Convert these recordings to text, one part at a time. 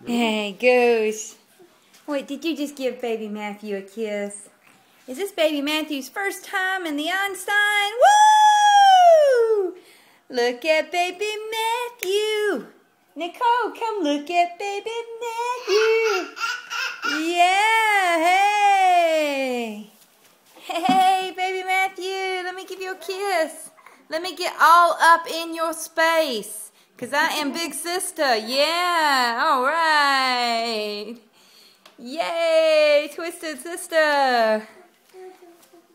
Hey, Goose. Wait, did you just give baby Matthew a kiss? Is this baby Matthew's first time in the Einstein? Woo! Look at baby Matthew. Nicole, come look at baby Matthew. Yeah, hey. Hey, baby Matthew, let me give you a kiss. Let me get all up in your space. Because I am big sister. Yeah, all right. Yay, twisted sister.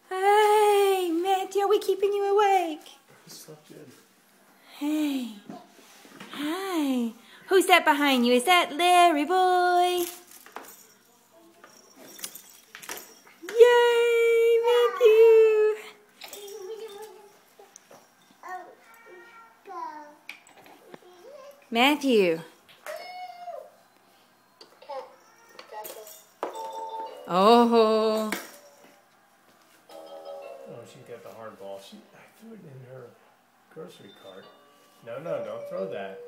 Hey, Matthew, are we keeping you awake? Hey. Hi. Who's that behind you? Is that Larry boy? Yay, Matthew. Matthew. Oh. Oh, she got the hard ball. I threw it in her grocery cart. No, don't throw that.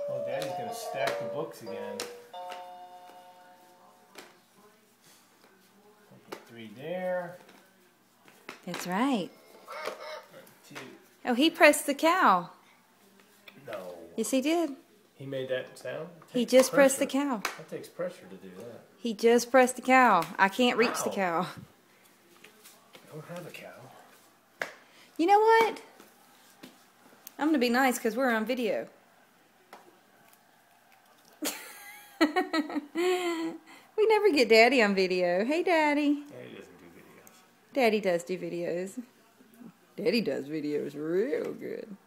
Oh, Daddy's gonna stack the books again. I'll put 3 there. That's right. 2. Oh, he pressed the cow. No. Yes, he did. He made that sound? He just pressed the cow. That takes pressure to do that. He just pressed the cow. I can't reach the cow. I don't have a cow. You know what? I'm going to be nice because we're on video. We never get Daddy on video. Hey, Daddy. Daddy doesn't do videos. Daddy does do videos. Daddy does videos real good.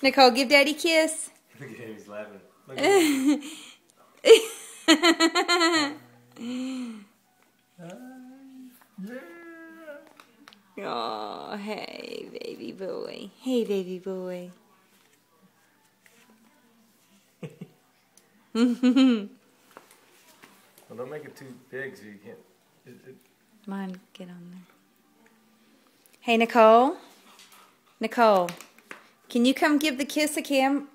Nicole, give Daddy a kiss. Look at him, he's laughing. Look at him. Yeah. Oh, hey, baby boy. Hey, baby boy. Well, don't make it too big so you can't. Mine, get on there. Hey, Nicole. Nicole, can you come give the kiss the camera?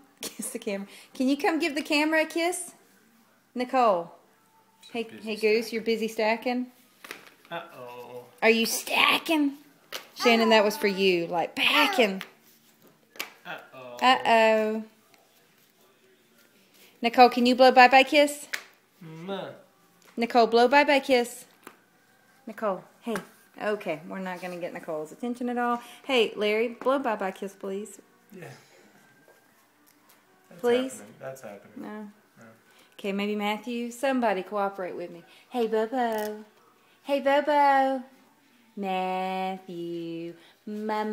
Can you come give the camera a kiss? Nicole. Hey, Goose, you're busy stacking? Uh-oh. Are you stacking? Shannon, that was for you. Like packing. Uh-oh. Uh-oh. Nicole, can you blow bye-bye kiss? Nicole, blow bye-bye kiss. Nicole, hey. Okay, we're not going to get Nicole's attention at all. Hey, Larry, blow bye-bye kiss, please. Yeah. That's please? Happening. That's happening. No. Okay, maybe Matthew. Somebody cooperate with me. Hey, Bobo. Hey, Bobo. Matthew. Ma.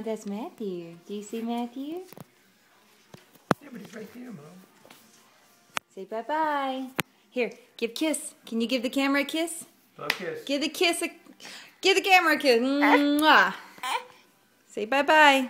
That's Matthew. Do you see Matthew? Yeah, but he's right there, Mom. Say bye-bye. Here, give a kiss. Can you give the camera a kiss? Blow a kiss. Give the camera a kiss. Mwah. Say bye-bye.